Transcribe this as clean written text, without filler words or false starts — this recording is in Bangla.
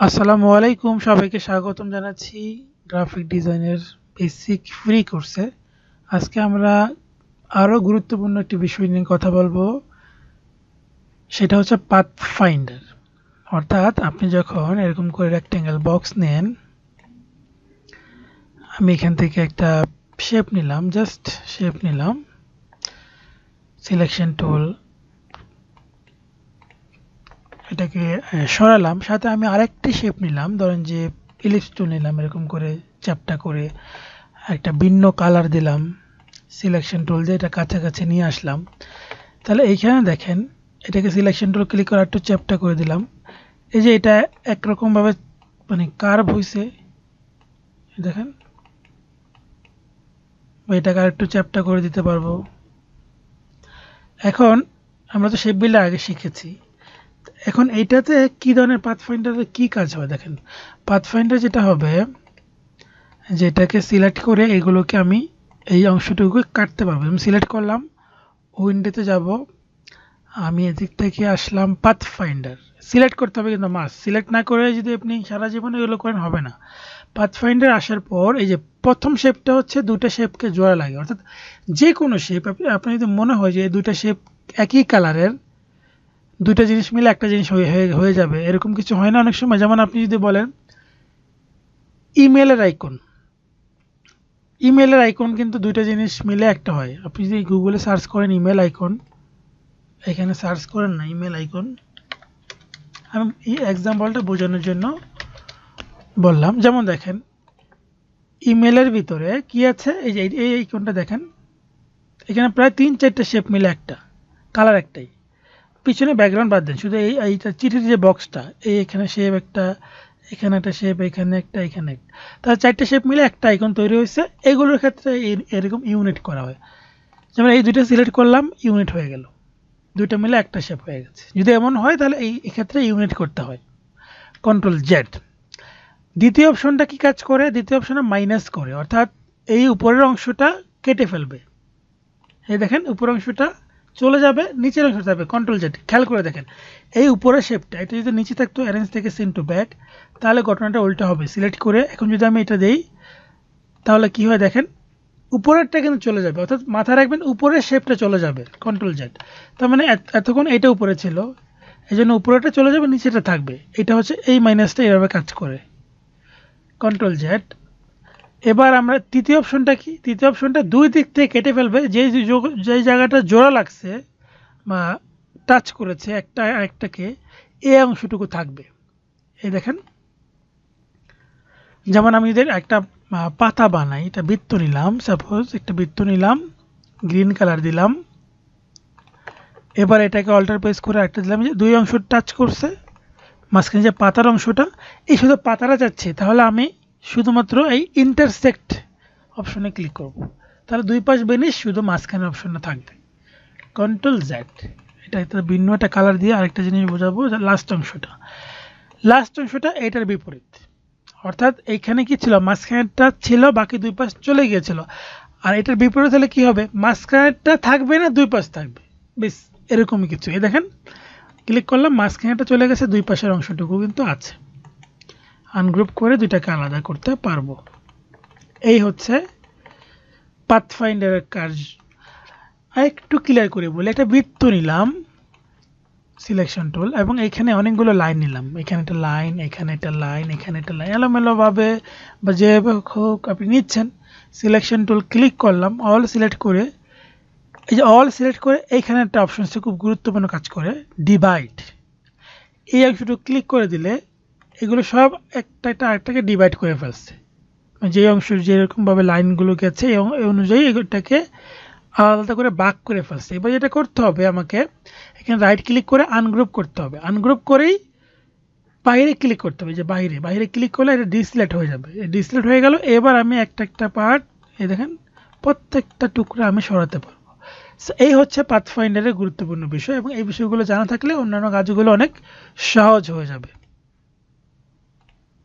আসসালামু আলাইকুম, সবাইকে স্বাগতম জানাচ্ছি গ্রাফিক ডিজাইনের বেসিক ফ্রি কোর্সে। আজকে আমরা আরো গুরুত্বপূর্ণ একটি বিষয় নিয়ে কথা বলবো, সেটা হচ্ছে পাথ ফাইন্ডার। অর্থাৎ আপনি যখন এরকম করে রেক্টেঙ্গেল বক্স নেন, আমি এখান থেকে একটা শেপ নিলাম, জাস্ট শেপ নিলাম, সিলেকশন টুল এটাকে সরালাম, সাথে আমি আরেকটি শেপ নিলাম, ধরেন যে ইলিপস টুল নিলাম, এরকম করে চ্যাপটা করে একটা ভিন্ন কালার দিলাম, সিলেকশন টুল দিয়ে এটা কাছাকাছি নিয়ে আসলাম। তাহলে এইখানে দেখেন, এটাকে সিলেকশন টুল ক্লিক করে একটু চ্যাপটা করে দিলাম। এই যে এটা একরকমভাবে মানে কার্ভ হয়েছে, দেখেন, এটাকে আর একটু চ্যাপটা করে দিতে পারবো। এখন আমরা তো শেপ বিল্ডার আগে শিখেছি, এখন এইটাতে কি ধরনের পাথ ফাইন্ডারে কি কাজ হয় দেখেন। পাথ ফাইন্ডার যেটা হবে, যেটাকে সিলেক্ট করে এগুলোকে আমি এই অংশটুকু কাটতে পারবো। আমি সিলেক্ট করলাম, উইন্ডোতে যাব, আমি এদিক থেকে আসলাম, পাথ ফাইন্ডার সিলেক্ট করতে হবে, কিন্তু মাস্ট সিলেক্ট না করে যদি আপনি সারা জীবনে এগুলো করেন হবে না। পাথ ফাইন্ডার আসার পর এই যে প্রথম শেপটা হচ্ছে দুটো শেপকে জোড়া লাগে, অর্থাৎ যে কোনো শেপ আপনি যদি মনে হয় যে দুটো শেপ একই কালারের, দুইটা জিনিস মিলে একটা জিনিস হয়ে যাবে, এরকম কিছু হয় না অনেক সময়। যেমন আপনি যদি বলেন ইমেলের আইকন, ইমেলের আইকন কিন্তু দুইটা জিনিস মিলে একটা হয়। আপনি যদি গুগলে সার্চ করেন ইমেল আইকন, এখানে সার্চ করেন না ইমেল আইকন, আমি এই এক্সাম্পলটা বোঝানোর জন্য বললাম। যেমন দেখেন ইমেলের ভিতরে কি আছে, এই যে এই আইকনটা দেখেন, এখানে প্রায় 3-4টা শেপ মিলে একটা কালার একটাই, পিছনে ব্যাকগ্রাউন্ড বাদ দেন, শুধু এইটা চিঠির যে বক্সটা, এই এখানে শেপ একটা, এখানে একটা শেপ, এখানে একটা, এখানে একটা, তাহলে 4টে শেপ মিলে একটা আইকন তৈরি হয়েছে। এগুলোর ক্ষেত্রে এরকম ইউনিট করা হয়। যেমন এই দুইটা সিলেক্ট করলাম, ইউনিট হয়ে গেল, দুইটা মিলে একটা শেপ হয়ে গেছে। যদি এমন হয় তাহলে এই ক্ষেত্রে ইউনিট করতে হয়, কন্ট্রোল জেড। দ্বিতীয় অপশনটা কি কাজ করে, দ্বিতীয় অপশনটা মাইনাস করে, অর্থাৎ এই উপরের অংশটা কেটে ফেলবে। এই দেখেন উপরের অংশটা চলে যাবে, নিচের অংশটা যাবে, কন্ট্রোল জেড। খেয়াল করে দেখেন এই উপরের শেপটা, এটা যদি নিচে থাকতো অ্যারেঞ্জ থেকে সিন টু ব্যাক, তাহলে ঘটনাটা উল্টো হবে। সিলেক্ট করে এখন যদি আমি এটা দেই, তাহলে কি হয় দেখেন, উপরেরটা কিন্তু চলে যাবে, অর্থাৎ মাথায় রাখবেন উপরের শেপটা চলে যাবে, কন্ট্রোল জেড। তার মানে এতক্ষণ এটা উপরে ছিল, এই জন্য উপরেটা চলে যাবে, নিচেটা থাকবে। এটা হচ্ছে এই মাইনাসটা এভাবে কাজ করে, কন্ট্রোল জেড। এবার আমরা তৃতীয় অপশনটা কি, তৃতীয় অপশনটা দুই দিক থেকে কেটে ফেলবে, যে জায়গাটা জোড়া লাগছে বা টাচ করেছে একটা আরেকটাকে, এই অংশটুকু থাকবে। এই দেখেন, যেমন আমি যদি একটা পাতা বানাই, এটা বৃত্ত নিলাম, সাপোজ একটা বৃত্ত নিলাম, গ্রিন কালার দিলাম, এবার এটাকে অল্টার প্রেস করে একটা দিলাম, যে দুই অংশ টাচ করছে, মাঝখানে যে পাতার অংশটা, এই শুধু পাতাটা যাচ্ছে, তাহলে আমি শুধুমাত্র এই ইন্টারসেক্ট অপশনে ক্লিক করব, তাহলে দুই পাশ বেনিশ, শুধু মাঝখানে অপশনটা থাকবে, কন্ট্রোল জেড। এটা ভিন্ন একটা কালার দিয়ে আরেকটা জিনিস বোঝাবো, লাস্ট অংশটা, লাস্ট অংশটা এটার বিপরীত। অর্থাৎ এইখানে কি ছিল, মাঝখানেরটা ছিল, বাকি দুই পাশ চলে গিয়েছিল, আর এটার বিপরীত হলে কি হবে, মাঝখানেরটা থাকবে না, দুই পাশ থাকবে, বেশ এরকমই কিছু। এই দেখেন ক্লিক করলাম, মাঝখানেরটা চলে গেছে, দুই পাশের অংশটুকু কিন্তু আছে। আনগ্রুপ করে দুইটাকে আলাদা করতে পারবো। এই হচ্ছে পাথ ফাইন্ডারের কাজ। আর একটু ক্লিয়ার করে বলি, একটা বৃত্ত নিলাম, সিলেকশন টুল, এবং এখানে অনেকগুলো লাইন নিলাম, এখানে একটা লাইন, এখানে একটা লাইন, এখানে একটা লাইন, এলোমেলোভাবে বা যেভাবে হোক আপনি নিচ্ছেন। সিলেকশন টুল ক্লিক করলাম, অল সিলেক্ট করে, এই যে অল সিলেক্ট করে এইখানে একটা অপশন আছে, খুব গুরুত্বপূর্ণ কাজ করে, ডিভাইড। এই অংশটুকু ক্লিক করে দিলে এগুলো সব একটা একটা আরেকটাকে ডিভাইড করে ফেলছে, যে অংশ যেরকমভাবে লাইনগুলো গেছে এই অনুযায়ী এটাকে আলাদা করে ভাগ করে ফেলছে। এবার যেটা করতে হবে, আমাকে এখানে রাইট ক্লিক করে আনগ্রুপ করতে হবে, আনগ্রুপ করেই বাইরে ক্লিক করতে হবে, যে বাইরে বাইরে ক্লিক করলে এটা ডিসলেট হয়ে যাবে, ডিসলেট হয়ে গেল। এবার আমি একটা একটা পার্ট, এই দেখেন প্রত্যেকটা টুকরা আমি সরাতে পারবো। এই হচ্ছে পাথ ফাইন্ডারের গুরুত্বপূর্ণ বিষয়, এবং এই বিষয়গুলো জানা থাকলে অন্যান্য কাজগুলো অনেক সহজ হয়ে যাবে।